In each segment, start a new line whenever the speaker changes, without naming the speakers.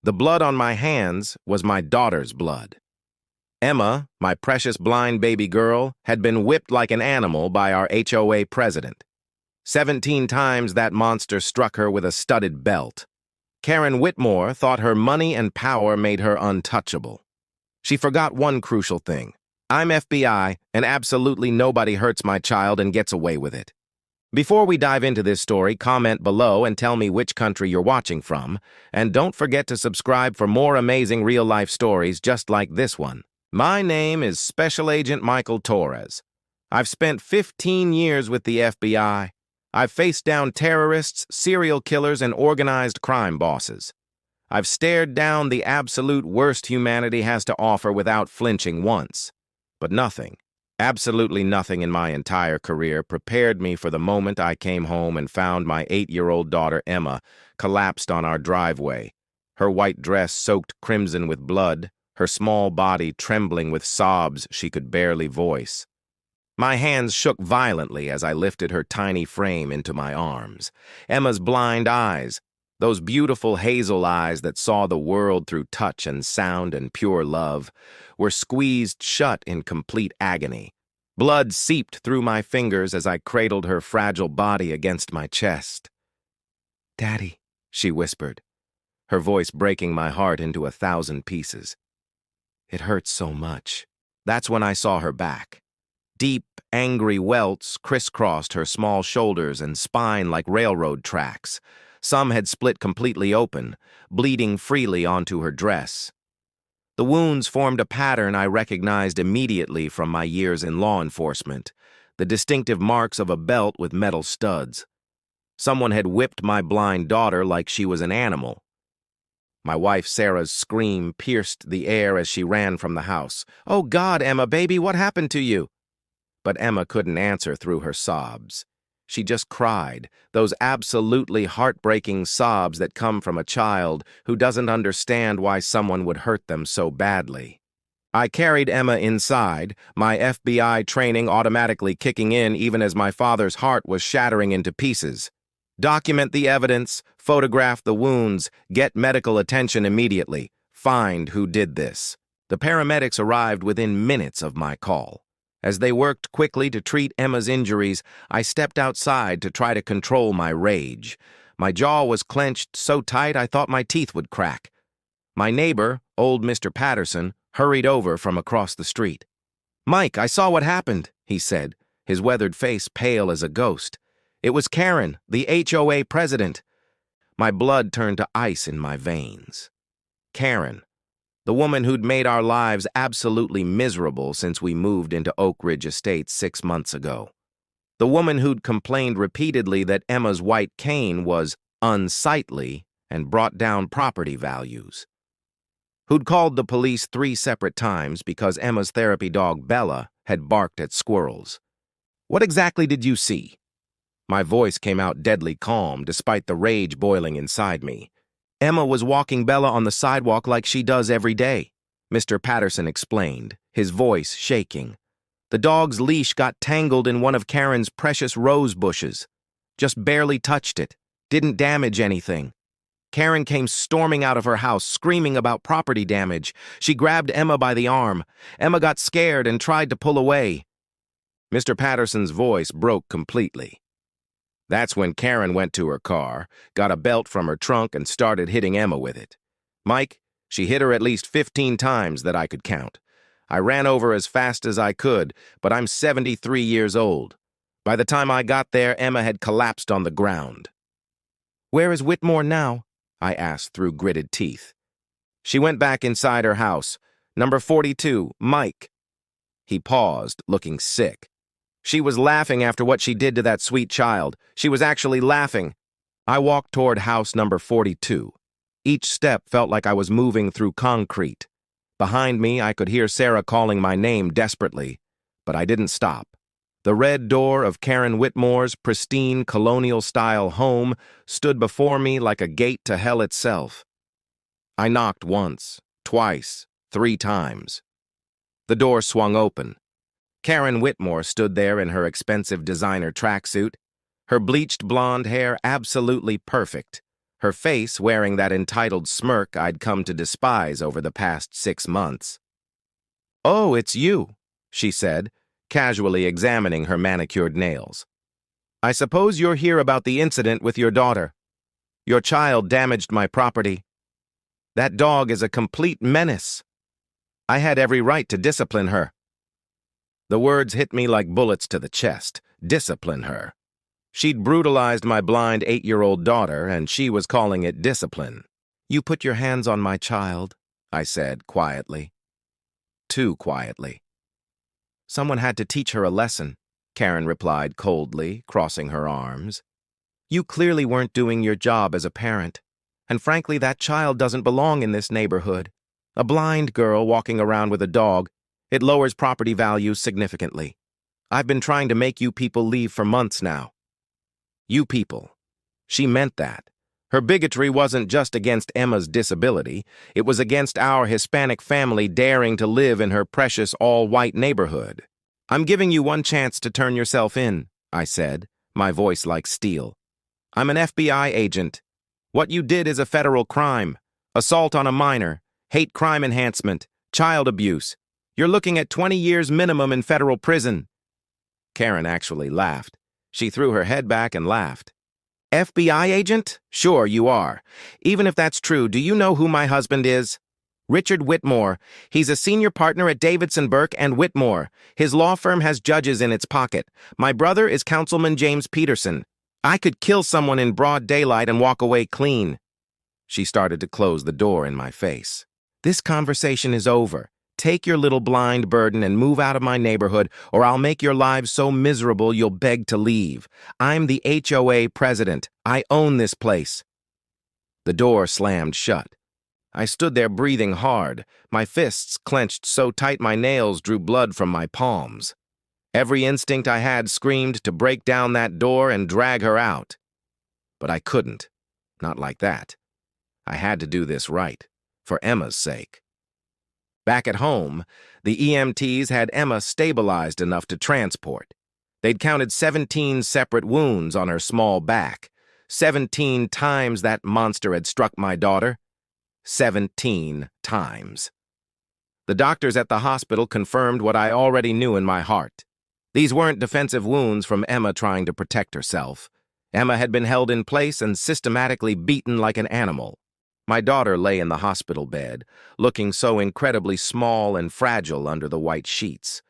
The blood on my hands was my daughter's blood. Emma, my precious blind baby girl, had been whipped like an animal by our HOA president. 17 times that monster struck her with a studded belt. Karen Whitmore thought her money and power made her untouchable. She forgot one crucial thing. I'm FBI, and absolutely nobody hurts my child and gets away with it. Before we dive into this story, comment below and tell me which country you're watching from, and don't forget to subscribe for more amazing real-life stories just like this one. My name is Special Agent Michael Torres. I've spent 15 years with the FBI. I've faced down terrorists, serial killers, and organized crime bosses. I've stared down the absolute worst humanity has to offer without flinching once. But nothing, absolutely nothing in my entire career prepared me for the moment I came home and found my 8-year-old daughter Emma collapsed on our driveway, her white dress soaked crimson with blood, her small body trembling with sobs she could barely voice. My hands shook violently as I lifted her tiny frame into my arms. Emma's blind eyes, those beautiful hazel eyes that saw the world through touch and sound and pure love, were squeezed shut in complete agony. Blood seeped through my fingers as I cradled her fragile body against my chest. "Daddy," she whispered, her voice breaking my heart into 1,000 pieces. It hurt so much. That's when I saw her back. Deep, angry welts crisscrossed her small shoulders and spine like railroad tracks. Some had split completely open, bleeding freely onto her dress. The wounds formed a pattern I recognized immediately from my years in law enforcement, the distinctive marks of a belt with metal studs. Someone had whipped my blind daughter like she was an animal. My wife Sarah's scream pierced the air as she ran from the house. "Oh God, Emma, baby, what happened to you?" But Emma couldn't answer through her sobs. She just cried, those absolutely heartbreaking sobs that come from a child who doesn't understand why someone would hurt them so badly. I carried Emma inside, my FBI training automatically kicking in even as my father's heart was shattering into pieces. Document the evidence, photograph the wounds, get medical attention immediately. Find who did this. The paramedics arrived within minutes of my call. As they worked quickly to treat Emma's injuries, I stepped outside to try to control my rage. My jaw was clenched so tight I thought my teeth would crack. My neighbor, old Mr. Patterson, hurried over from across the street. "Mike, I saw what happened," he said, his weathered face pale as a ghost. "It was Karen, the HOA president." My blood turned to ice in my veins. Karen, the woman who'd made our lives absolutely miserable since we moved into Oak Ridge Estates 6 months ago. The woman who'd complained repeatedly that Emma's white cane was unsightly and brought down property values. Who'd called the police 3 separate times because Emma's therapy dog Bella had barked at squirrels. "What exactly did you see?" My voice came out deadly calm despite the rage boiling inside me. "Emma was walking Bella on the sidewalk like she does every day," Mr. Patterson explained, his voice shaking. "The dog's leash got tangled in one of Karen's precious rose bushes. Just barely touched it. Didn't damage anything. Karen came storming out of her house, screaming about property damage. She grabbed Emma by the arm. Emma got scared and tried to pull away." Mr. Patterson's voice broke completely. "That's when Karen went to her car, got a belt from her trunk, and started hitting Emma with it. Mike, she hit her at least 15 times that I could count. I ran over as fast as I could, but I'm 73 years old. By the time I got there, Emma had collapsed on the ground." "Where is Whitmore now?" I asked through gritted teeth. "She went back inside her house. Number 42, Mike." He paused, looking sick. "She was laughing after what she did to that sweet child. She was actually laughing." I walked toward house number 42. Each step felt like I was moving through concrete. Behind me, I could hear Sarah calling my name desperately, but I didn't stop. The red door of Karen Whitmore's pristine colonial-style home stood before me like a gate to hell itself. I knocked once, twice, 3 times. The door swung open. Karen Whitmore stood there in her expensive designer tracksuit, her bleached blonde hair absolutely perfect, her face wearing that entitled smirk I'd come to despise over the past 6 months. "Oh, it's you," she said, casually examining her manicured nails. "I suppose you're here about the incident with your daughter. Your child damaged my property. That dog is a complete menace. I had every right to discipline her." The words hit me like bullets to the chest. Discipline her. She'd brutalized my blind 8-year-old daughter, and she was calling it discipline. "You put your hands on my child," I said quietly. Too quietly. "Someone had to teach her a lesson," Karen replied coldly, crossing her arms. "You clearly weren't doing your job as a parent. And frankly, that child doesn't belong in this neighborhood. A blind girl walking around with a dog, it lowers property values significantly. I've been trying to make you people leave for months now." You people. She meant that. Her bigotry wasn't just against Emma's disability, it was against our Hispanic family daring to live in her precious all-white neighborhood. "I'm giving you one chance to turn yourself in," I said, my voice like steel. "I'm an FBI agent. What you did is a federal crime. Assault on a minor, hate crime enhancement, child abuse. You're looking at 20 years minimum in federal prison." Karen actually laughed. She threw her head back and laughed. "FBI agent? Sure, you are. Even if that's true, do you know who my husband is? Richard Whitmore. He's a senior partner at Davidson Burke and Whitmore. His law firm has judges in its pocket. My brother is Councilman James Peterson. I could kill someone in broad daylight and walk away clean." She started to close the door in my face. "This conversation is over. Take your little blind burden and move out of my neighborhood, or I'll make your lives so miserable you'll beg to leave. I'm the HOA president. I own this place." The door slammed shut. I stood there breathing hard, my fists clenched so tight my nails drew blood from my palms. Every instinct I had screamed to break down that door and drag her out. But I couldn't. Not like that. I had to do this right, for Emma's sake. Back at home, the EMTs had Emma stabilized enough to transport. They'd counted 17 separate wounds on her small back. 17 times that monster had struck my daughter. 17 times. The doctors at the hospital confirmed what I already knew in my heart. These weren't defensive wounds from Emma trying to protect herself. Emma had been held in place and systematically beaten like an animal. My daughter lay in the hospital bed, looking so incredibly small and fragile under the white sheets.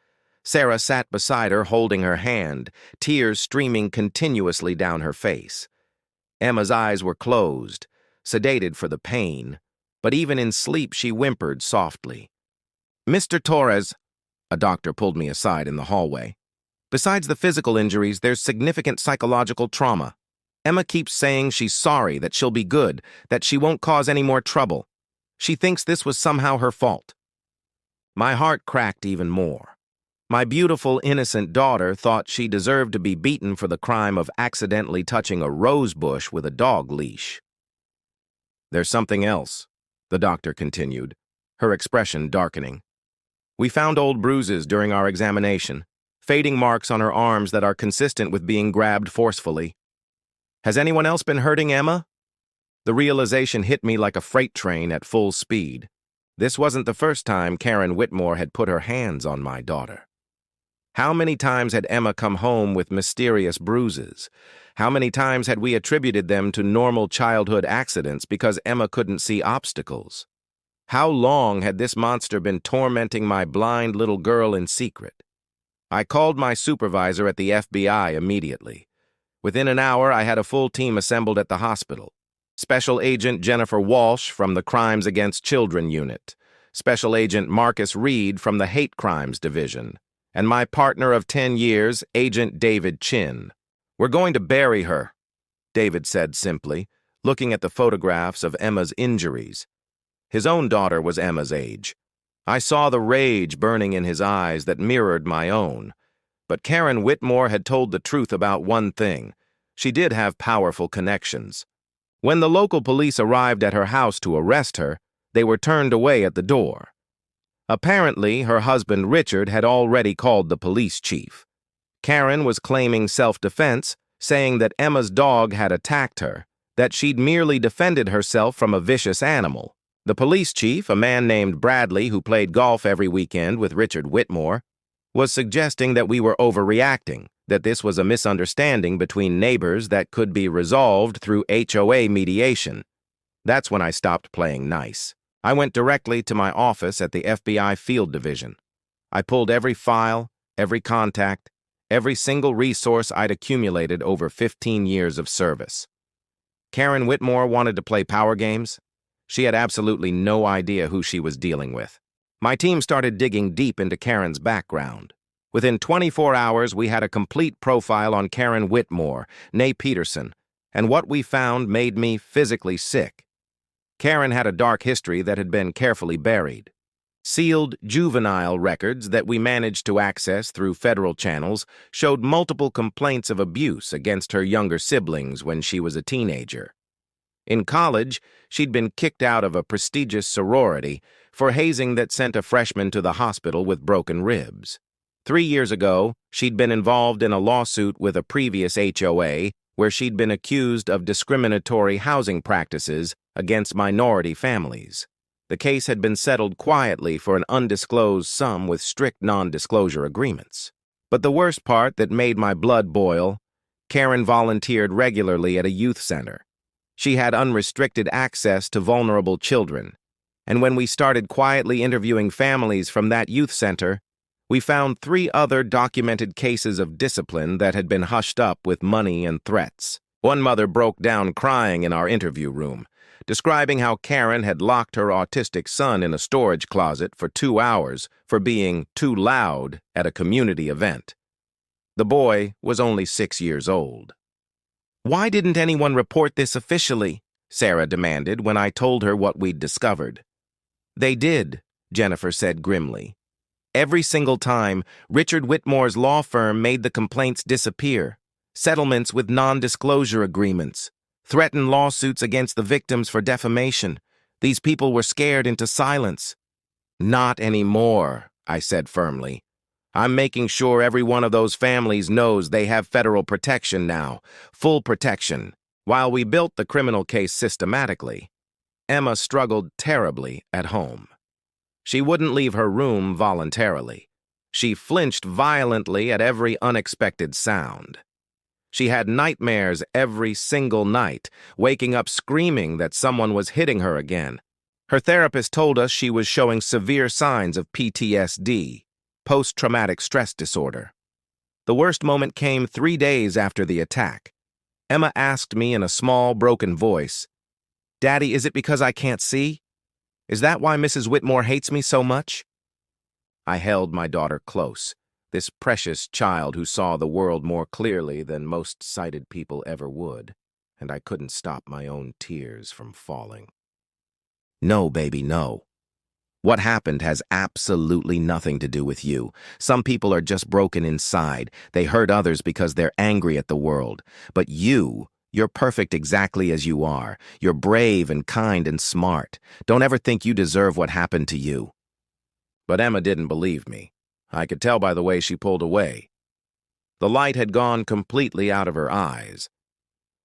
Sarah sat beside her holding her hand, tears streaming continuously down her face. Emma's eyes were closed, sedated for the pain, but even in sleep she whimpered softly. "Mr. Torres," a doctor pulled me aside in the hallway. "Besides the physical injuries, there's significant psychological trauma. Emma keeps saying she's sorry, that she'll be good, that she won't cause any more trouble. She thinks this was somehow her fault." My heart cracked even more. My beautiful, innocent daughter thought she deserved to be beaten for the crime of accidentally touching a rose bush with a dog leash. "There's something else," the doctor continued, her expression darkening. "We found old bruises during our examination, fading marks on her arms that are consistent with being grabbed forcefully. Has anyone else been hurting Emma?" The realization hit me like a freight train at full speed. This wasn't the first time Karen Whitmore had put her hands on my daughter. How many times had Emma come home with mysterious bruises? How many times had we attributed them to normal childhood accidents because Emma couldn't see obstacles? How long had this monster been tormenting my blind little girl in secret? I called my supervisor at the FBI immediately. Within an hour, I had a full team assembled at the hospital. Special Agent Jennifer Walsh from the Crimes Against Children Unit, Special Agent Marcus Reed from the Hate Crimes Division, and my partner of 10 years, Agent David Chin. "We're going to bury her," David said simply, looking at the photographs of Emma's injuries. His own daughter was Emma's age. I saw the rage burning in his eyes that mirrored my own. But Karen Whitmore had told the truth about one thing. She did have powerful connections. When the local police arrived at her house to arrest her, they were turned away at the door. Apparently, her husband Richard had already called the police chief. Karen was claiming self-defense, saying that Emma's dog had attacked her, that she'd merely defended herself from a vicious animal. The police chief, a man named Bradley who played golf every weekend with Richard Whitmore, was suggesting that we were overreacting, that this was a misunderstanding between neighbors that could be resolved through HOA mediation. That's when I stopped playing nice. I went directly to my office at the FBI Field Division. I pulled every file, every contact, every single resource I'd accumulated over 15 years of service. Karen Whitmore wanted to play power games. She had absolutely no idea who she was dealing with. My team started digging deep into Karen's background. Within 24 hours, we had a complete profile on Karen Whitmore, née Peterson, and what we found made me physically sick. Karen had a dark history that had been carefully buried. Sealed juvenile records that we managed to access through federal channels showed multiple complaints of abuse against her younger siblings when she was a teenager. In college, she'd been kicked out of a prestigious sorority for hazing that sent a freshman to the hospital with broken ribs. 3 years ago, she'd been involved in a lawsuit with a previous HOA where she'd been accused of discriminatory housing practices against minority families. The case had been settled quietly for an undisclosed sum with strict non-disclosure agreements. But the worst part that made my blood boil, Karen volunteered regularly at a youth center. She had unrestricted access to vulnerable children, and when we started quietly interviewing families from that youth center, we found 3 other documented cases of discipline that had been hushed up with money and threats. One mother broke down crying in our interview room, describing how Karen had locked her autistic son in a storage closet for 2 hours for being too loud at a community event. The boy was only 6 years old. "Why didn't anyone report this officially?" Sarah demanded when I told her what we'd discovered. "They did," Jennifer said grimly. "Every single time, Richard Whitmore's law firm made the complaints disappear. Settlements with non-disclosure agreements. Threatened lawsuits against the victims for defamation. These people were scared into silence." "Not anymore," I said firmly. "I'm making sure every one of those families knows they have federal protection now, full protection." While we built the criminal case systematically, Emma struggled terribly at home. She wouldn't leave her room voluntarily. She flinched violently at every unexpected sound. She had nightmares every single night, waking up screaming that someone was hitting her again. Her therapist told us she was showing severe signs of PTSD, post-traumatic stress disorder. The worst moment came 3 days after the attack. Emma asked me in a small, broken voice, "Daddy, is it because I can't see? Is that why Mrs. Whitmore hates me so much?" I held my daughter close, this precious child who saw the world more clearly than most sighted people ever would, and I couldn't stop my own tears from falling. "No, baby, no. What happened has absolutely nothing to do with you. Some people are just broken inside. They hurt others because they're angry at the world. But you're perfect exactly as you are. You're brave and kind and smart. Don't ever think you deserve what happened to you." But Emma didn't believe me. I could tell by the way she pulled away. The light had gone completely out of her eyes.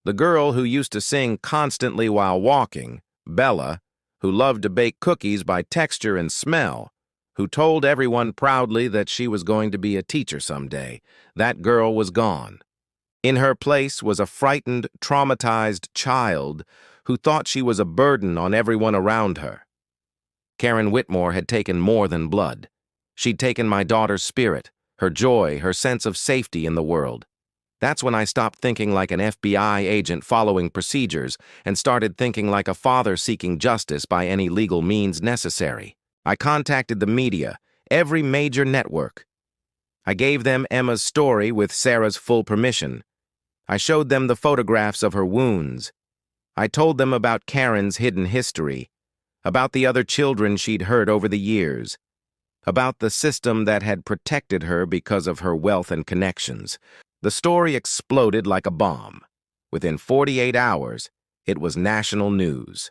The girl who used to sing constantly while walking, Bella, who loved to bake cookies by texture and smell, who told everyone proudly that she was going to be a teacher someday, that girl was gone. In her place was a frightened, traumatized child who thought she was a burden on everyone around her. Karen Whitmore had taken more than blood. She'd taken my daughter's spirit, her joy, her sense of safety in the world. That's when I stopped thinking like an FBI agent following procedures and started thinking like a father seeking justice by any legal means necessary. I contacted the media, every major network. I gave them Emma's story with Sarah's full permission. I showed them the photographs of her wounds. I told them about Karen's hidden history, about the other children she'd hurt over the years, about the system that had protected her because of her wealth and connections. The story exploded like a bomb. Within 48 hours, it was national news.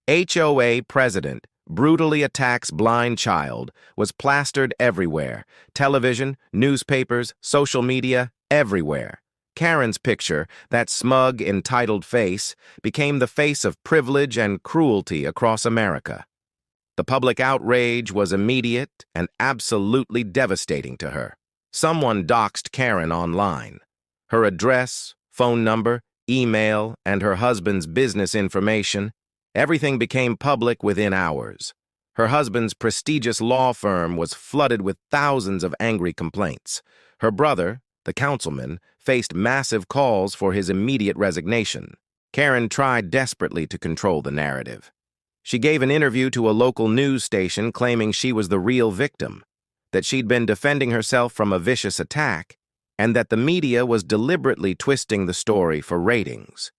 HOA president brutally attacks blind child was plastered everywhere. Television, newspapers, social media, everywhere. Karen's picture, that smug, entitled face, became the face of privilege and cruelty across America. The public outrage was immediate and absolutely devastating to her. Someone doxed Karen online. Her address, phone number, email, and her husband's business information, everything became public within hours. Her husband's prestigious law firm was flooded with thousands of angry complaints. Her brother, the councilman, faced massive calls for his immediate resignation. Karen tried desperately to control the narrative. She gave an interview to a local news station claiming she was the real victim, that she'd been defending herself from a vicious attack, and that the media was deliberately twisting the story for ratings.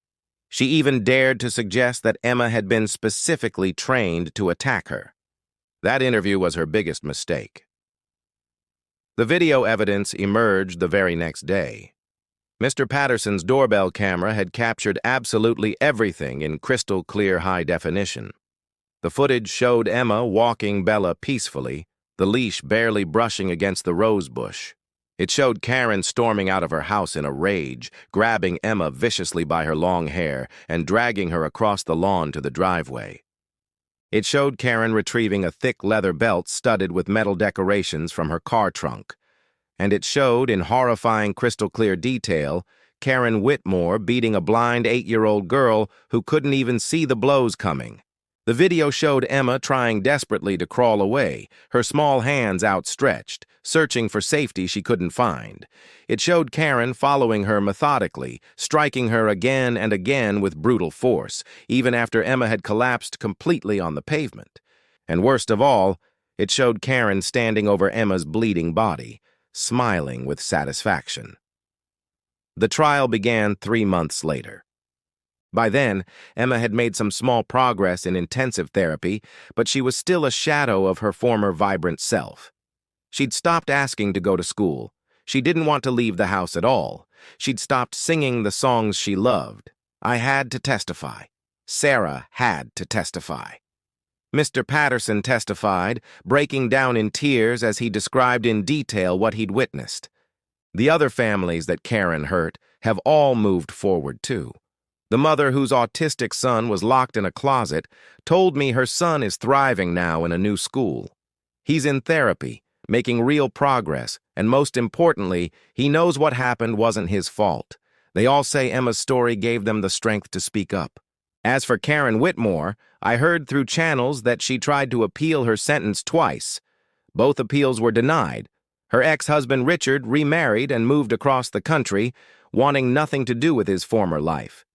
She even dared to suggest that Emma had been specifically trained to attack her. That interview was her biggest mistake. The video evidence emerged the very next day. Mr. Patterson's doorbell camera had captured absolutely everything in crystal clear high definition. The footage showed Emma walking Bella peacefully, the leash barely brushing against the rose bush. It showed Karen storming out of her house in a rage, grabbing Emma viciously by her long hair and dragging her across the lawn to the driveway. It showed Karen retrieving a thick leather belt studded with metal decorations from her car trunk. And it showed, in horrifying crystal-clear detail, Karen Whitmore beating a blind 8-year-old girl who couldn't even see the blows coming. The video showed Emma trying desperately to crawl away, her small hands outstretched, searching for safety she couldn't find. It showed Karen following her methodically, striking her again and again with brutal force, even after Emma had collapsed completely on the pavement. And worst of all, it showed Karen standing over Emma's bleeding body, smiling with satisfaction. The trial began 3 months later. By then, Emma had made some small progress in intensive therapy, but she was still a shadow of her former vibrant self. She'd stopped asking to go to school. She didn't want to leave the house at all. She'd stopped singing the songs she loved. I had to testify. Sarah had to testify. Mr. Patterson testified, breaking down in tears as he described in detail what he'd witnessed. The other families that Karen hurt have all moved forward, too. The mother whose autistic son was locked in a closet told me her son is thriving now in a new school. He's in therapy, making real progress, and most importantly, he knows what happened wasn't his fault. They all say Emma's story gave them the strength to speak up. As for Karen Whitmore, I heard through channels that she tried to appeal her sentence twice. Both appeals were denied. Her ex-husband Richard remarried and moved across the country, wanting nothing to do with his former life.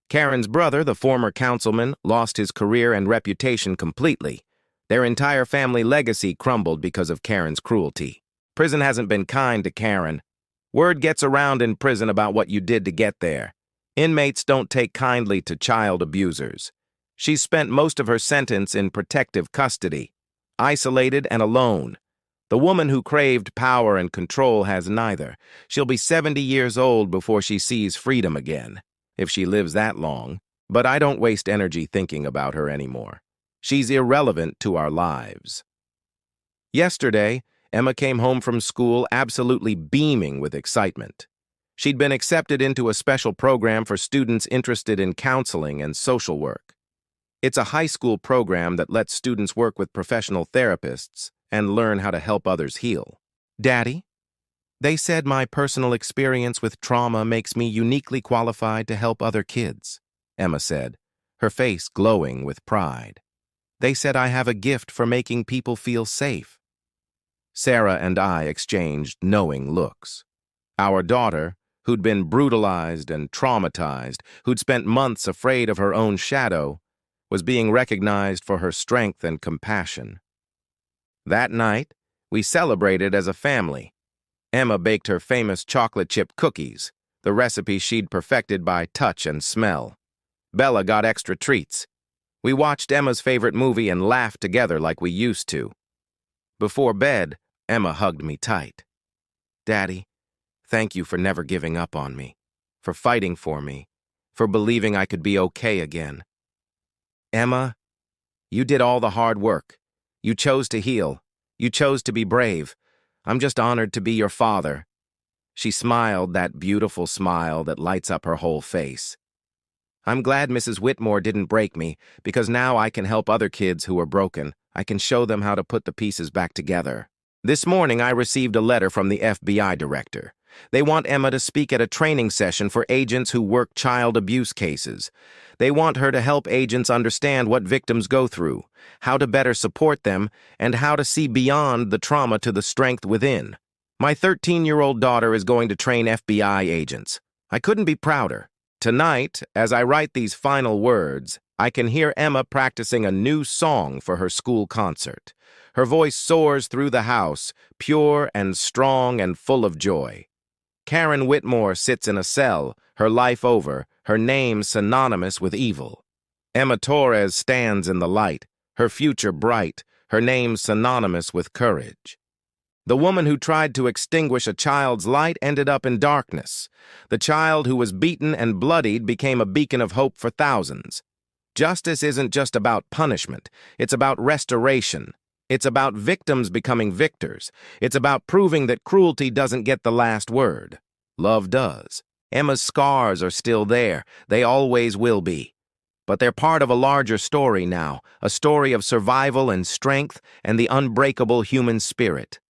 Karen's brother, the former councilman, lost his career and reputation completely. Their entire family legacy crumbled because of Karen's cruelty. Prison hasn't been kind to Karen. Word gets around in prison about what you did to get there. Inmates don't take kindly to child abusers. She spent most of her sentence in protective custody, isolated and alone. The woman who craved power and control has neither. She'll be 70 years old before she sees freedom again, if she lives that long. But I don't waste energy thinking about her anymore. She's irrelevant to our lives. Yesterday, Emma came home from school absolutely beaming with excitement. She'd been accepted into a special program for students interested in counseling and social work. It's a high school program that lets students work with professional therapists and learn how to help others heal. Daddy, they said my personal experience with trauma makes me uniquely qualified to help other kids, Emma said, her face glowing with pride. They said I have a gift for making people feel safe. Sarah and I exchanged knowing looks. Our daughter, who'd been brutalized and traumatized, who'd spent months afraid of her own shadow, was being recognized for her strength and compassion. That night, we celebrated as a family. Emma baked her famous chocolate chip cookies, the recipe she'd perfected by touch and smell. Bella got extra treats. We watched Emma's favorite movie and laughed together like we used to. Before bed, Emma hugged me tight. Daddy, thank you for never giving up on me, for fighting for me, for believing I could be okay again. Emma, you did all the hard work. You chose to heal. You chose to be brave. I'm just honored to be your father. She smiled that beautiful smile that lights up her whole face. I'm glad Mrs. Whitmore didn't break me, because now I can help other kids who are broken. I can show them how to put the pieces back together. This morning, I received a letter from the FBI director. They want Emma to speak at a training session for agents who work child abuse cases. They want her to help agents understand what victims go through, how to better support them, and how to see beyond the trauma to the strength within. My 13-year-old daughter is going to train FBI agents. I couldn't be prouder. Tonight, as I write these final words, I can hear Emma practicing a new song for her school concert. Her voice soars through the house, pure and strong and full of joy. Karen Whitmore sits in a cell, her life over, her name synonymous with evil. Emma Torres stands in the light, her future bright, her name synonymous with courage. The woman who tried to extinguish a child's light ended up in darkness. The child who was beaten and bloodied became a beacon of hope for thousands. Justice isn't just about punishment. It's about restoration. It's about victims becoming victors. It's about proving that cruelty doesn't get the last word. Love does. Emma's scars are still there. They always will be. But they're part of a larger story now, a story of survival and strength and the unbreakable human spirit.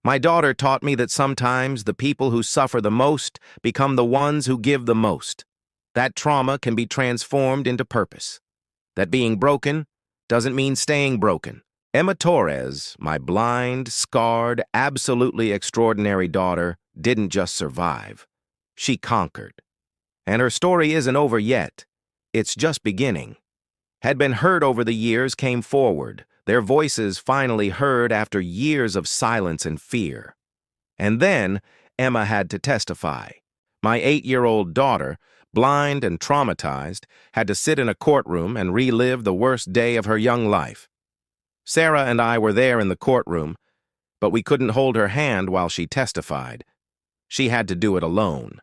My daughter taught me that sometimes the people who suffer the most become the ones who give the most. That trauma can be transformed into purpose. That being broken doesn't mean staying broken. Emma Torres, my blind, scarred, absolutely extraordinary daughter, didn't just survive. She conquered. And her story isn't over yet. It's just beginning. Had been heard over the years came forward, their voices finally heard after years of silence and fear. And then Emma had to testify. My 8-year-old daughter, blind and traumatized, had to sit in a courtroom and relive the worst day of her young life. Sarah and I were there in the courtroom, but we couldn't hold her hand while she testified. She had to do it alone.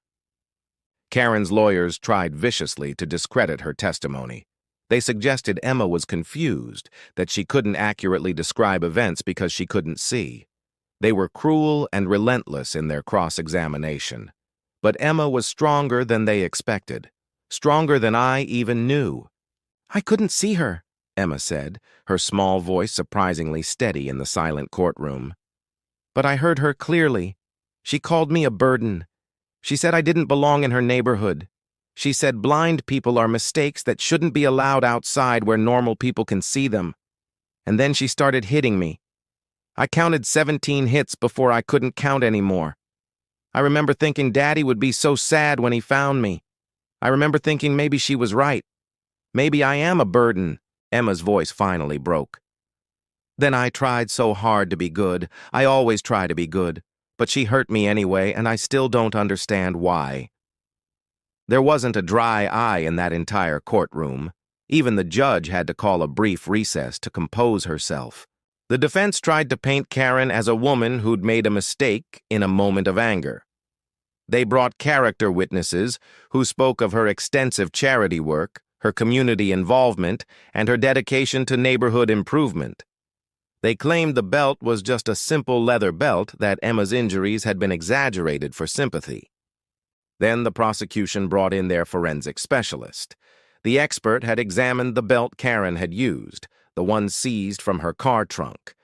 Karen's lawyers tried viciously to discredit her testimony. They suggested Emma was confused, that she couldn't accurately describe events because she couldn't see. They were cruel and relentless in their cross-examination. But Emma was stronger than they expected, stronger than I even knew. I couldn't see her, Emma said, her small voice surprisingly steady in the silent courtroom. But I heard her clearly. She called me a burden. She said I didn't belong in her neighborhood. She said blind people are mistakes that shouldn't be allowed outside where normal people can see them. And then she started hitting me. I counted 17 hits before I couldn't count anymore. I remember thinking Daddy would be so sad when he found me. I remember thinking maybe she was right. Maybe I am a burden. Emma's voice finally broke. Then I tried so hard to be good. I always try to be good. But she hurt me anyway, and I still don't understand why. There wasn't a dry eye in that entire courtroom. Even the judge had to call a brief recess to compose herself. The defense tried to paint Karen as a woman who'd made a mistake in a moment of anger. They brought character witnesses who spoke of her extensive charity work, her community involvement, and her dedication to neighborhood improvement. They claimed the belt was just a simple leather belt, that Emma's injuries had been exaggerated for sympathy. Then the prosecution brought in their forensic specialist. The expert had examined the belt Karen had used, the one seized from her car trunk.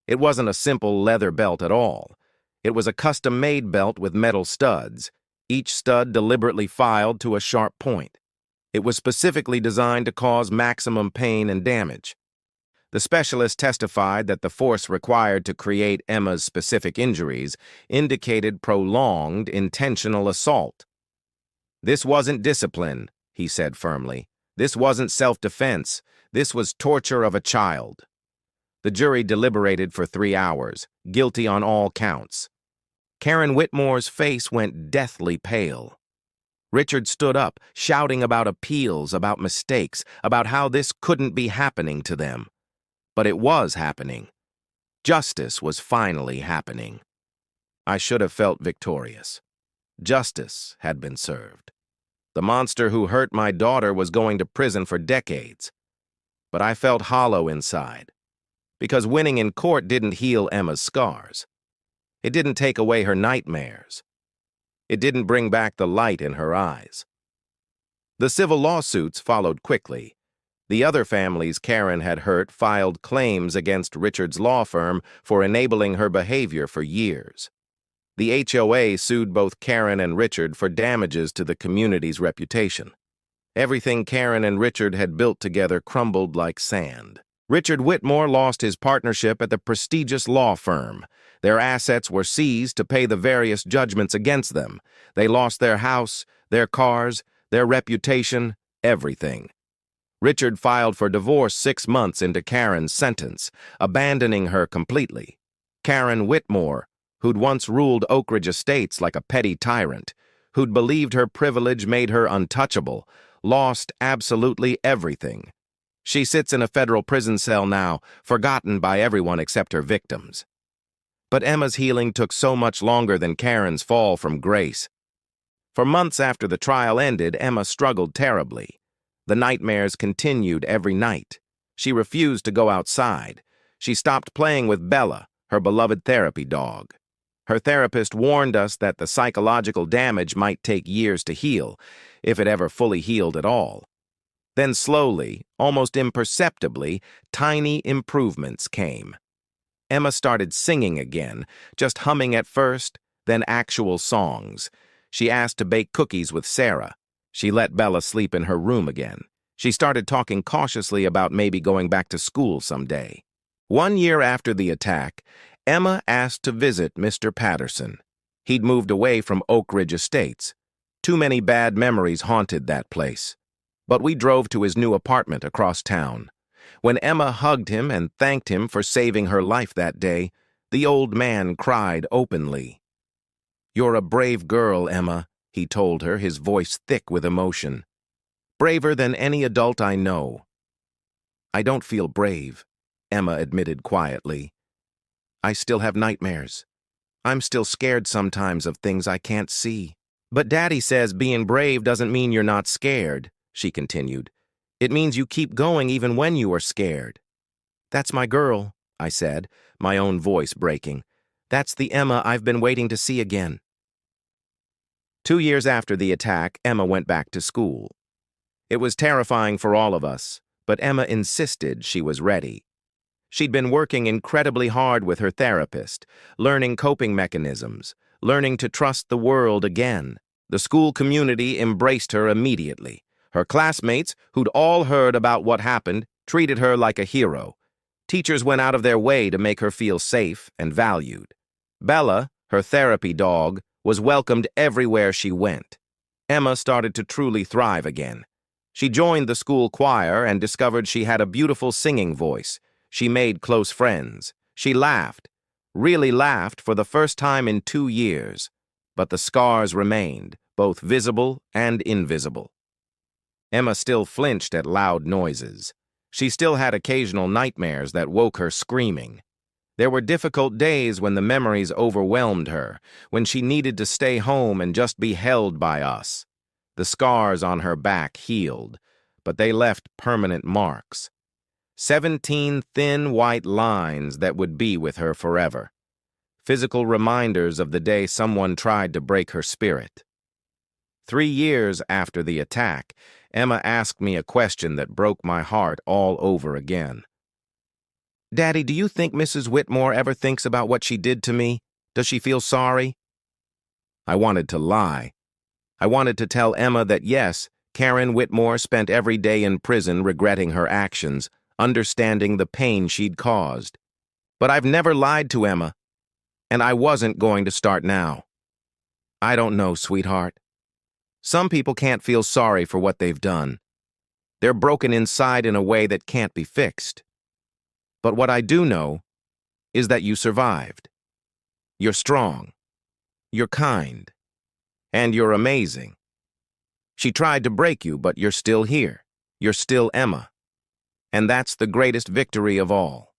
It wasn't a simple leather belt at all. It was a custom-made belt with metal studs, each stud deliberately filed to a sharp point. It was specifically designed to cause maximum pain and damage. The specialist testified that the force required to create Emma's specific injuries indicated prolonged, intentional assault. This wasn't discipline, he said firmly. This wasn't self-defense. This was torture of a child. The jury deliberated for 3 hours, guilty on all counts. Karen Whitmore's face went deathly pale. Richard stood up, shouting about appeals, about mistakes, about how this couldn't be happening to them. But it was happening. Justice was finally happening. I should have felt victorious. Justice had been served. The monster who hurt my daughter was going to prison for decades. But I felt hollow inside, because winning in court didn't heal Emma's scars. It didn't take away her nightmares. It didn't bring back the light in her eyes. The civil lawsuits followed quickly. The other families Karen had hurt filed claims against Richard's law firm for enabling her behavior for years. The HOA sued both Karen and Richard for damages to the community's reputation. Everything Karen and Richard had built together crumbled like sand. Richard Whitmore lost his partnership at the prestigious law firm. Their assets were seized to pay the various judgments against them. They lost their house, their cars, their reputation, everything. Richard filed for divorce 6 months into Karen's sentence, abandoning her completely. Karen Whitmore, who'd once ruled Oak Ridge Estates like a petty tyrant, who'd believed her privilege made her untouchable, lost absolutely everything. She sits in a federal prison cell now, forgotten by everyone except her victims. But Emma's healing took so much longer than Karen's fall from grace. For months after the trial ended, Emma struggled terribly. The nightmares continued every night. She refused to go outside. She stopped playing with Bella, her beloved therapy dog. Her therapist warned us that the psychological damage might take years to heal, if it ever fully healed at all. Then slowly, almost imperceptibly, tiny improvements came. Emma started singing again, just humming at first, then actual songs. She asked to bake cookies with Sarah. She let Bella sleep in her room again. She started talking cautiously about maybe going back to school someday. 1 year after the attack, Emma asked to visit Mr. Patterson. He'd moved away from Oak Ridge Estates. Too many bad memories haunted that place. But we drove to his new apartment across town. When Emma hugged him and thanked him for saving her life that day, the old man cried openly. "You're a brave girl, Emma," he told her, his voice thick with emotion. "Braver than any adult I know." "I don't feel brave," Emma admitted quietly. "I still have nightmares. I'm still scared sometimes of things I can't see." "But Daddy says being brave doesn't mean you're not scared," she continued. "It means you keep going even when you are scared." "That's my girl," I said, my own voice breaking. "That's the Emma I've been waiting to see again." 2 years after the attack, Emma went back to school. It was terrifying for all of us, but Emma insisted she was ready. She'd been working incredibly hard with her therapist, learning coping mechanisms, learning to trust the world again. The school community embraced her immediately. Her classmates, who'd all heard about what happened, treated her like a hero. Teachers went out of their way to make her feel safe and valued. Bella, her therapy dog, was welcomed everywhere she went. Emma started to truly thrive again. She joined the school choir and discovered she had a beautiful singing voice. She made close friends. She laughed, really laughed for the first time in 2 years. But the scars remained, both visible and invisible. Emma still flinched at loud noises. She still had occasional nightmares that woke her screaming. There were difficult days when the memories overwhelmed her, when she needed to stay home and just be held by us. The scars on her back healed, but they left permanent marks. 17 thin white lines that would be with her forever. Physical reminders of the day someone tried to break her spirit. 3 years after the attack, Emma asked me a question that broke my heart all over again. "Daddy, do you think Mrs. Whitmore ever thinks about what she did to me? Does she feel sorry?" I wanted to lie. I wanted to tell Emma that yes, Karen Whitmore spent every day in prison regretting her actions, understanding the pain she'd caused. But I've never lied to Emma, and I wasn't going to start now. I don't know, sweetheart. Some people can't feel sorry for what they've done. They're broken inside in a way that can't be fixed. But what I do know is that you survived. You're strong. You're kind. And you're amazing. She tried to break you, but you're still here. You're still Emma. And that's the greatest victory of all.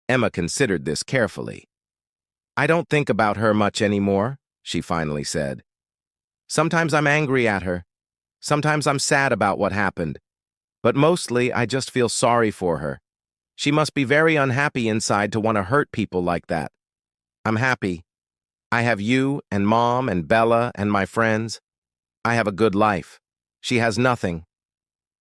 Emma considered this carefully. "I don't think about her much anymore," she finally said. "Sometimes I'm angry at her. Sometimes I'm sad about what happened. But mostly I just feel sorry for her. She must be very unhappy inside to want to hurt people like that. I'm happy. I have you and Mom and Bella and my friends. I have a good life. She has nothing.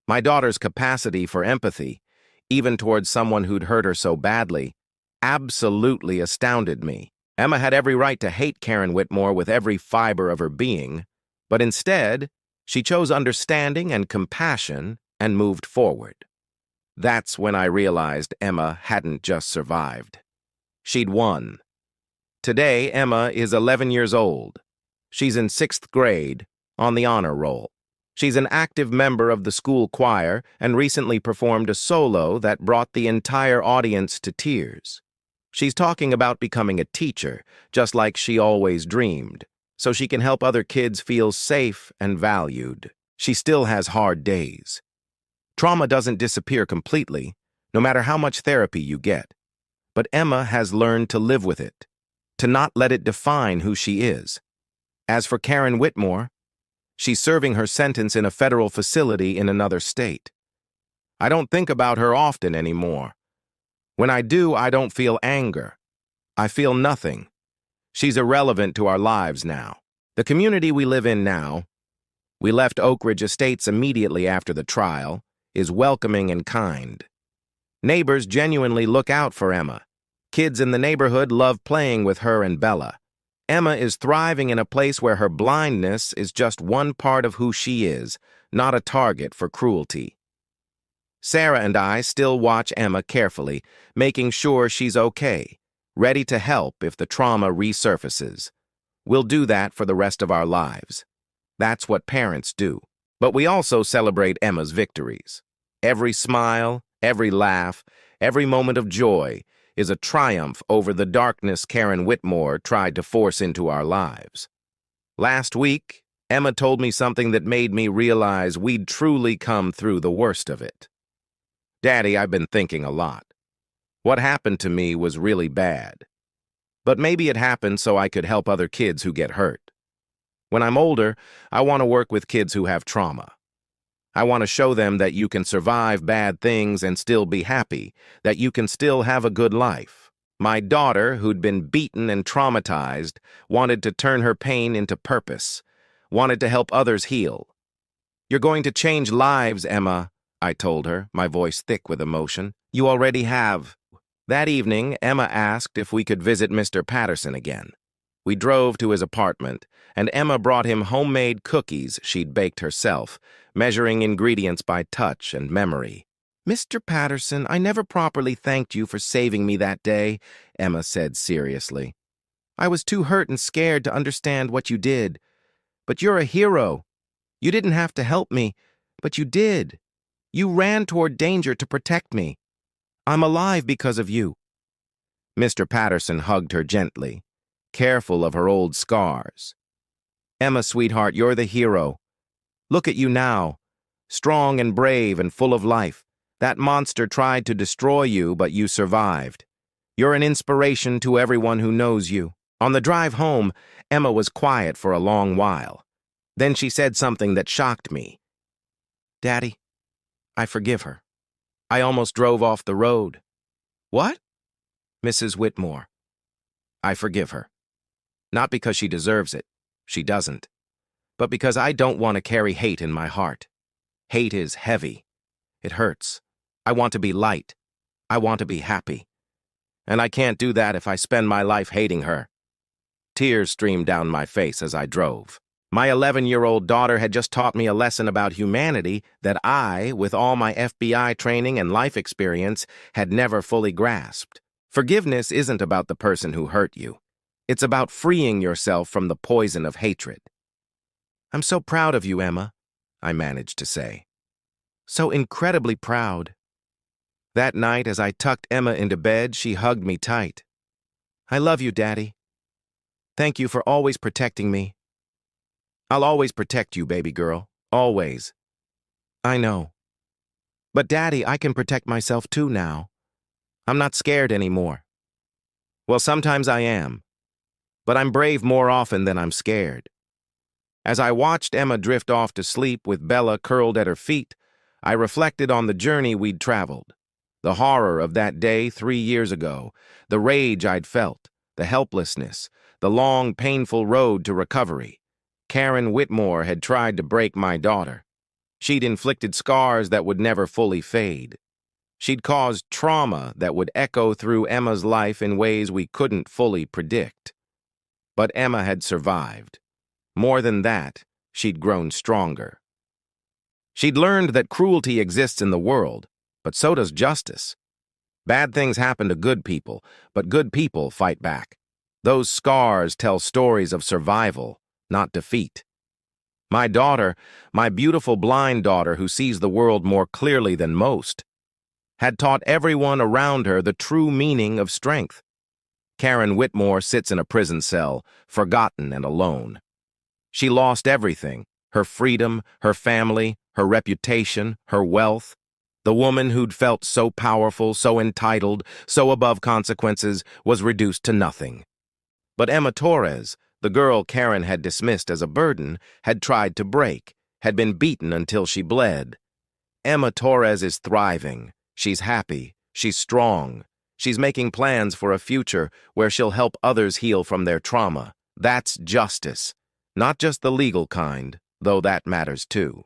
My daughter's capacity for empathy, even towards someone who'd hurt her so badly, absolutely astounded me. Emma had every right to hate Karen Whitmore with every fiber of her being, but instead, she chose understanding and compassion and moved forward. That's when I realized Emma hadn't just survived. She'd won. Today, Emma is 11 years old. She's in 6th grade, on the honor roll. She's an active member of the school choir and recently performed a solo that brought the entire audience to tears. She's talking about becoming a teacher, just like she always dreamed, so she can help other kids feel safe and valued. She still has hard days. Trauma doesn't disappear completely, no matter how much therapy you get. But Emma has learned to live with it, to not let it define who she is. As for Karen Whitmore, she's serving her sentence in a federal facility in another state. I don't think about her often anymore. When I do, I don't feel anger. I feel nothing. She's irrelevant to our lives now. The community we live in now, we left Oak Ridge Estates immediately after the trial, is welcoming and kind. Neighbors genuinely look out for Emma. Kids in the neighborhood love playing with her and Bella. Emma is thriving in a place where her blindness is just one part of who she is, not a target for cruelty. Sarah and I still watch Emma carefully, making sure she's okay, ready to help if the trauma resurfaces. We'll do that for the rest of our lives. That's what parents do. But we also celebrate Emma's victories. Every smile, every laugh, every moment of joy is a triumph over the darkness Karen Whitmore tried to force into our lives. Last week, Emma told me something that made me realize we'd truly come through the worst of it. Daddy, I've been thinking a lot. What happened to me was really bad. But maybe it happened so I could help other kids who get hurt. When I'm older, I want to work with kids who have trauma. I want to show them that you can survive bad things and still be happy, that you can still have a good life. My daughter, who'd been beaten and traumatized, wanted to turn her pain into purpose, wanted to help others heal. You're going to change lives, Emma, I told her, my voice thick with emotion. You already have. That evening, Emma asked if we could visit Mr. Patterson again. We drove to his apartment, and Emma brought him homemade cookies she'd baked herself, measuring ingredients by touch and memory. Mr. Patterson, I never properly thanked you for saving me that day, Emma said seriously. I was too hurt and scared to understand what you did. But you're a hero. You didn't have to help me, but you did. You ran toward danger to protect me. I'm alive because of you. Mr. Patterson hugged her gently, careful of her old scars. Emma, sweetheart, you're the hero. Look at you now, strong and brave and full of life. That monster tried to destroy you, but you survived. You're an inspiration to everyone who knows you. On the drive home, Emma was quiet for a long while. Then she said something that shocked me. Daddy, I forgive her. I almost drove off the road. What? Mrs. Whitmore. I forgive her. Not because she deserves it. She doesn't. But because I don't want to carry hate in my heart. Hate is heavy. It hurts. I want to be light. I want to be happy. And I can't do that if I spend my life hating her. Tears streamed down my face as I drove. My 11-year-old daughter had just taught me a lesson about humanity that I, with all my FBI training and life experience, had never fully grasped. Forgiveness isn't about the person who hurt you. It's about freeing yourself from the poison of hatred. I'm so proud of you, Emma, I managed to say. So incredibly proud. That night, as I tucked Emma into bed, she hugged me tight. I love you, Daddy. Thank you for always protecting me. I'll always protect you, baby girl. Always. I know. But Daddy, I can protect myself too now. I'm not scared anymore. Well, sometimes I am. But I'm brave more often than I'm scared. As I watched Emma drift off to sleep with Bella curled at her feet, I reflected on the journey we'd traveled. The horror of that day 3 years ago, the rage I'd felt, the helplessness, the long, painful road to recovery. Karen Whitmore had tried to break my daughter. She'd inflicted scars that would never fully fade. She'd caused trauma that would echo through Emma's life in ways we couldn't fully predict. But Emma had survived. More than that, she'd grown stronger. She'd learned that cruelty exists in the world, but so does justice. Bad things happen to good people, but good people fight back. Those scars tell stories of survival, not defeat. My daughter, my beautiful blind daughter who sees the world more clearly than most, had taught everyone around her the true meaning of strength. Karen Whitmore sits in a prison cell, forgotten and alone. She lost everything: her freedom, her family, her reputation, her wealth. The woman who'd felt so powerful, so entitled, so above consequences, was reduced to nothing. But Emma Torres, the girl Karen had dismissed as a burden, had tried to break, had been beaten until she bled. Emma Torres is thriving. She's happy. She's strong. She's making plans for a future where she'll help others heal from their trauma. That's justice. Not just the legal kind, though that matters too,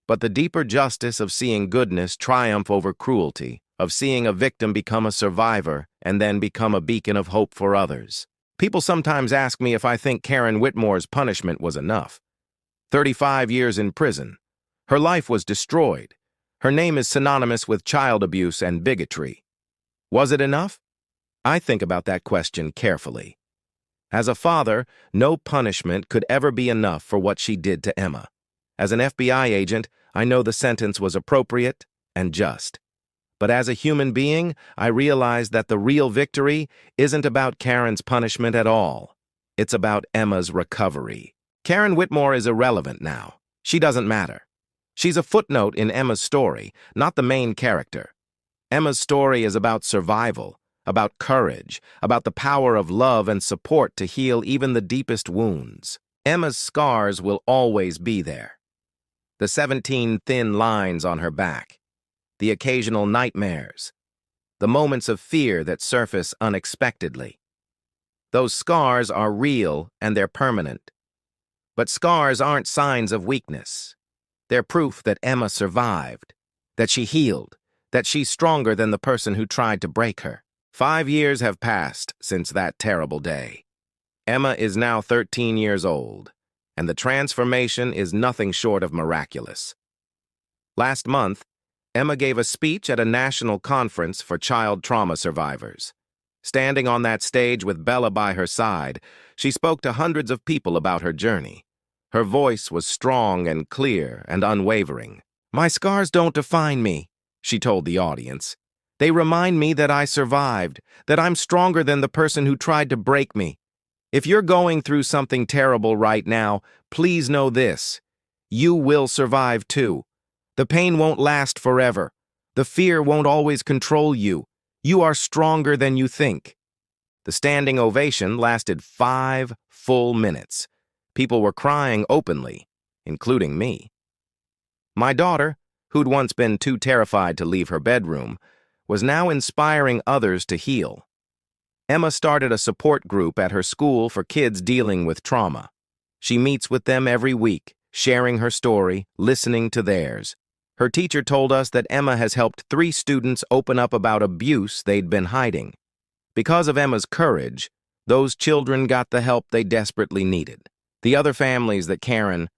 but the deeper justice of seeing goodness triumph over cruelty, of seeing a victim become a survivor and then become a beacon of hope for others. People sometimes ask me if I think Karen Whitmore's punishment was enough. 35 years in prison. Her life was destroyed. Her name is synonymous with child abuse and bigotry. Was it enough? I think about that question carefully. As a father, no punishment could ever be enough for what she did to Emma. As an FBI agent, I know the sentence was appropriate and just. But as a human being, I realize that the real victory isn't about Karen's punishment at all. It's about Emma's recovery. Karen Whitmore is irrelevant now. She doesn't matter. She's a footnote in Emma's story, not the main character. Emma's story is about survival, about courage, about the power of love and support to heal even the deepest wounds. Emma's scars will always be there. The 17 thin lines on her back, the occasional nightmares, the moments of fear that surface unexpectedly. Those scars are real and they're permanent. But scars aren't signs of weakness. They're proof that Emma survived, that she healed, that she's stronger than the person who tried to break her. 5 years have passed since that terrible day. Emma is now 13 years old, and the transformation is nothing short of miraculous. Last month, Emma gave a speech at a national conference for child trauma survivors. Standing on that stage with Bella by her side, she spoke to hundreds of people about her journey. Her voice was strong and clear and unwavering. "My scars don't define me," she told the audience. "They remind me that I survived, that I'm stronger than the person who tried to break me. If you're going through something terrible right now, please know this: you will survive too. The pain won't last forever. The fear won't always control you. You are stronger than you think." The standing ovation lasted 5 full minutes. People were crying openly, including me. My daughter, who'd once been too terrified to leave her bedroom, was now inspiring others to heal. Emma started a support group at her school for kids dealing with trauma. She meets with them every week, sharing her story, listening to theirs. Her teacher told us that Emma has helped 3 students open up about abuse they'd been hiding. Because of Emma's courage, those children got the help they desperately needed. The other families that Karen,